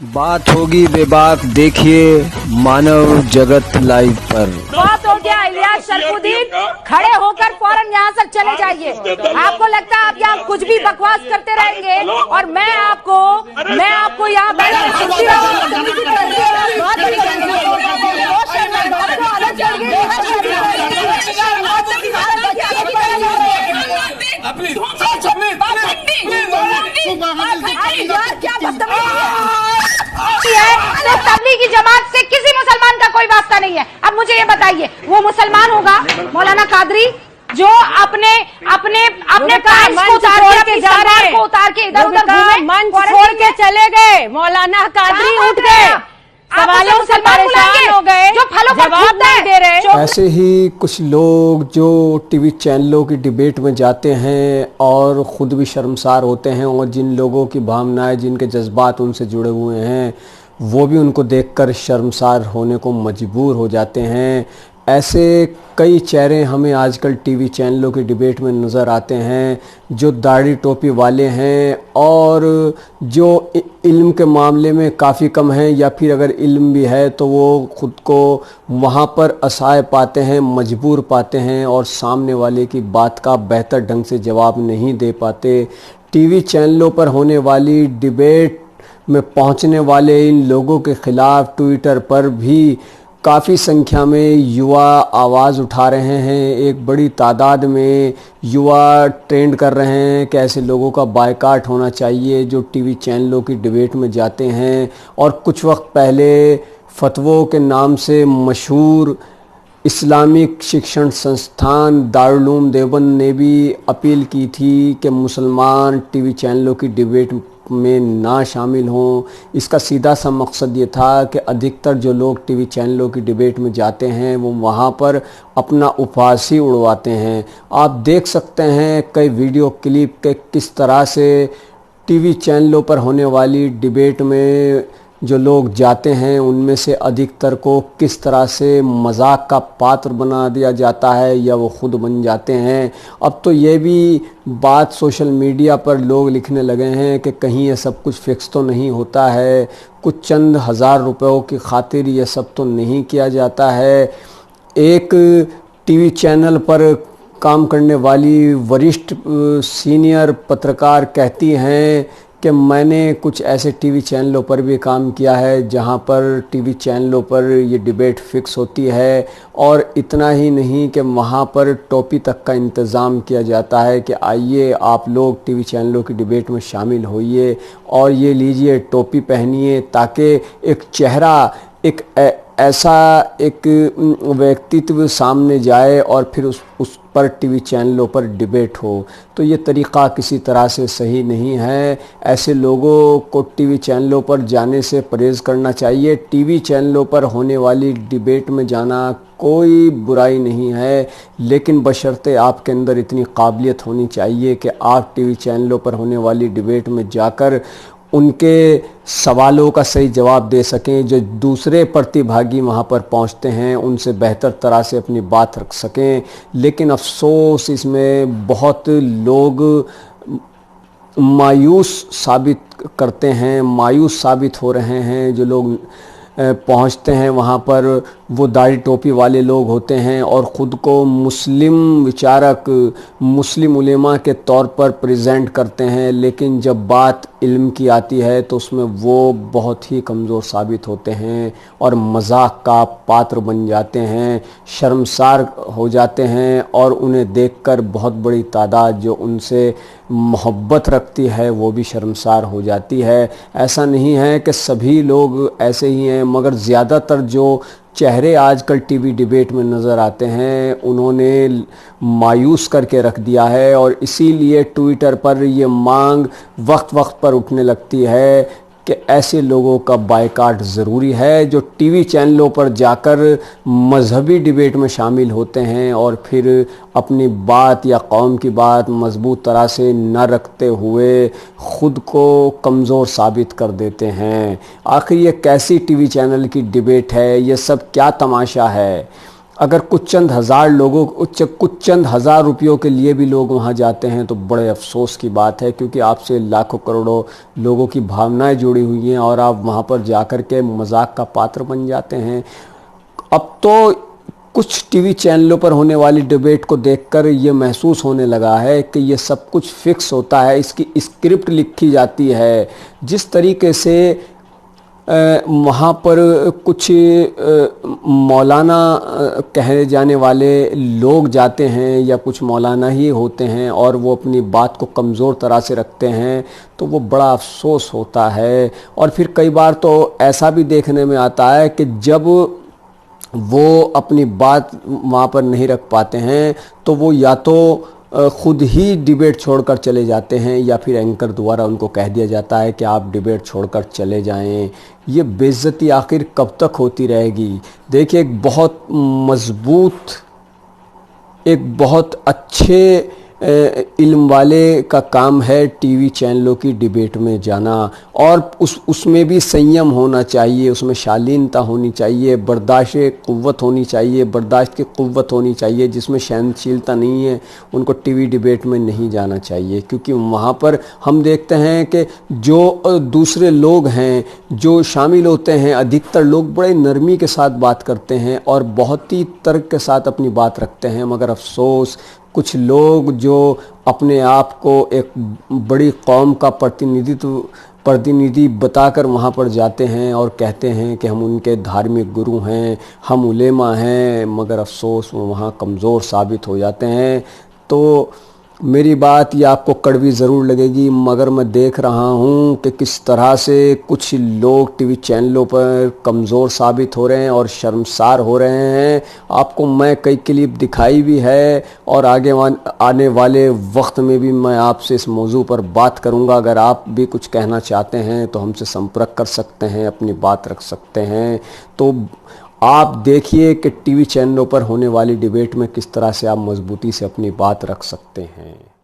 बात होगी बेबाक, देखिए मानव जगत लाइव पर। बात हो गया इलियास शरफुद्दीन, खड़े होकर फौरन यहाँ से चले जाइए। आपको लगता है आप यहाँ कुछ भी बकवास करते रहेंगे और मैं आपको यहाँ बैठकर सुनती तो तबलीगी जमात से किसी मुसलमान का कोई वास्ता नहीं है। अब मुझे ये बताइए, वो मुसलमान होगा मौलाना कादरी जो अपने पैंट्स को उतार के, अपनी सलवार को उतार के इधर उधर घूमे, मंच छोड़ के चले गए। मौलाना कादरी उठ गए, सवालों से परेशान हो गए, जो फलों पर जवाब नहीं दे रहे। ऐसे ही कुछ लोग जो टीवी चैनलों की डिबेट में जाते हैं और ख़ुद भी शर्मसार होते हैं, और जिन लोगों की भावनाएं, जिनके जज्बात उनसे जुड़े हुए हैं, वो भी उनको देखकर शर्मसार होने को मजबूर हो जाते हैं। ऐसे कई चेहरे हमें आजकल टीवी चैनलों की डिबेट में नज़र आते हैं, जो दाढ़ी टोपी वाले हैं और जो इल्म के मामले में काफ़ी कम हैं, या फिर अगर इल्म भी है तो वो ख़ुद को वहाँ पर असहाय पाते हैं, मजबूर पाते हैं और सामने वाले की बात का बेहतर ढंग से जवाब नहीं दे पाते। टीवी चैनलों पर होने वाली डिबेट में पहुँचने वाले इन लोगों के ख़िलाफ़ ट्विटर पर भी काफ़ी संख्या में युवा आवाज़ उठा रहे हैं। एक बड़ी तादाद में युवा ट्रेंड कर रहे हैं कि ऐसे लोगों का बायकॉट होना चाहिए जो टीवी चैनलों की डिबेट में जाते हैं। और कुछ वक्त पहले फतवों के नाम से मशहूर इस्लामिक शिक्षण संस्थान दारुल उलूम देवबंद ने भी अपील की थी कि मुसलमान टीवी चैनलों की डिबेट में ना शामिल हों। इसका सीधा सा मकसद ये था कि अधिकतर जो लोग टीवी चैनलों की डिबेट में जाते हैं वो वहाँ पर अपना उपहासी उड़वाते हैं। आप देख सकते हैं कई वीडियो क्लिप के किस तरह से टीवी चैनलों पर होने वाली डिबेट में जो लोग जाते हैं उनमें से अधिकतर को किस तरह से मजाक का पात्र बना दिया जाता है या वो ख़ुद बन जाते हैं। अब तो ये भी बात सोशल मीडिया पर लोग लिखने लगे हैं कि कहीं ये सब कुछ फिक्स तो नहीं होता है, कुछ चंद हज़ार रुपयों की खातिर ये सब तो नहीं किया जाता है। एक टीवी चैनल पर काम करने वाली वरिष्ठ सीनियर पत्रकार कहती हैं कि मैंने कुछ ऐसे टीवी चैनलों पर भी काम किया है जहां पर टीवी चैनलों पर ये डिबेट फिक्स होती है, और इतना ही नहीं कि वहां पर टोपी तक का इंतज़ाम किया जाता है कि आइए आप लोग टीवी चैनलों की डिबेट में शामिल होइए और ये लीजिए टोपी पहनिए, ताकि एक चेहरा, एक ऐसा एक व्यक्तित्व सामने जाए और फिर उस पर टीवी चैनलों पर डिबेट हो। तो ये तरीक़ा किसी तरह से सही नहीं है। ऐसे लोगों को टीवी चैनलों पर जाने से परहेज़ करना चाहिए। टीवी चैनलों पर होने वाली डिबेट में जाना कोई बुराई नहीं है, लेकिन बशर्ते आपके अंदर इतनी काबिलियत होनी चाहिए कि आप टीवी चैनलों पर होने वाली डिबेट में जाकर उनके सवालों का सही जवाब दे सकें। जो दूसरे प्रतिभागी वहाँ पर पहुँचते हैं उनसे बेहतर तरह से अपनी बात रख सकें। लेकिन अफसोस इसमें बहुत लोग मायूस साबित करते हैं, मायूस साबित हो रहे हैं। जो लोग पहुंचते हैं वहाँ पर वो दाढ़ी टोपी वाले लोग होते हैं और ख़ुद को मुस्लिम विचारक, मुस्लिम उलेमा के तौर पर प्रेजेंट करते हैं, लेकिन जब बात इल्म की आती है तो उसमें वो बहुत ही कमज़ोर साबित होते हैं और मजाक का पात्र बन जाते हैं, शर्मसार हो जाते हैं, और उन्हें देखकर बहुत बड़ी तादाद जो उनसे मोहब्बत रखती है वो भी शर्मसार हो जाती है। ऐसा नहीं है कि सभी लोग ऐसे ही हैं, मगर ज़्यादातर जो चेहरे आजकल टीवी डिबेट में नज़र आते हैं उन्होंने मायूस करके रख दिया है, और इसीलिए ट्विटर पर ये मांग वक्त वक्त पर उठने लगती है कि ऐसे लोगों का बायकॉट ज़रूरी है जो टीवी चैनलों पर जाकर मजहबी डिबेट में शामिल होते हैं और फिर अपनी बात या कौम की बात मजबूत तरह से न रखते हुए ख़ुद को कमज़ोर साबित कर देते हैं। आखिर ये कैसी टीवी चैनल की डिबेट है? ये सब क्या तमाशा है? अगर कुछ चंद हज़ार रुपयों के लिए भी लोग वहाँ जाते हैं तो बड़े अफसोस की बात है, क्योंकि आपसे लाखों करोड़ों लोगों की भावनाएं जुड़ी हुई हैं और आप वहाँ पर जाकर के मजाक का पात्र बन जाते हैं। अब तो कुछ टीवी चैनलों पर होने वाली डिबेट को देखकर ये महसूस होने लगा है कि ये सब कुछ फिक्स होता है, इसकी स्क्रिप्ट लिखी जाती है। जिस तरीके से वहाँ पर कुछ मौलाना कहे जाने वाले लोग जाते हैं या कुछ मौलाना ही होते हैं और वो अपनी बात को कमज़ोर तरह से रखते हैं, तो वो बड़ा अफसोस होता है। और फिर कई बार तो ऐसा भी देखने में आता है कि जब वो अपनी बात वहाँ पर नहीं रख पाते हैं तो वो या तो ख़ुद ही डिबेट छोड़कर चले जाते हैं या फिर एंकर द्वारा उनको कह दिया जाता है कि आप डिबेट छोड़कर चले जाएं। ये बेइज्जती आखिर कब तक होती रहेगी? देखिए, एक बहुत अच्छे इल्म वाले का काम है टीवी चैनलों की डिबेट में जाना, और उसमें भी संयम होना चाहिए, उसमें शालीनता होनी चाहिए, बर्दाश्त की क़ुव्वत होनी चाहिए। जिसमें सहनशीलता नहीं है उनको टीवी डिबेट में नहीं जाना चाहिए, क्योंकि वहाँ पर हम देखते हैं कि जो दूसरे लोग हैं जो शामिल होते हैं, अधिकतर लोग बड़े नरमी के साथ बात करते हैं और बहुत ही तर्क के साथ अपनी बात रखते हैं। मगर अफसोस, कुछ लोग जो अपने आप को एक बड़ी कौम का प्रतिनिधि बताकर वहाँ पर जाते हैं और कहते हैं कि हम उनके धार्मिक गुरु हैं, हम उलेमा हैं, मगर अफसोस वो वहाँ कमज़ोर साबित हो जाते हैं। तो मेरी बात ये आपको कड़वी ज़रूर लगेगी, मगर मैं देख रहा हूँ कि किस तरह से कुछ लोग टीवी चैनलों पर कमज़ोर साबित हो रहे हैं और शर्मसार हो रहे हैं। आपको मैं कई क्लिप दिखाई भी है और आगे आने वाले वक्त में भी मैं आपसे इस मौजू पर बात करूँगा। अगर आप भी कुछ कहना चाहते हैं तो हमसे संपर्क कर सकते हैं, अपनी बात रख सकते हैं। तो आप देखिए कि टीवी चैनलों पर होने वाली डिबेट में किस तरह से आप मजबूती से अपनी बात रख सकते हैं।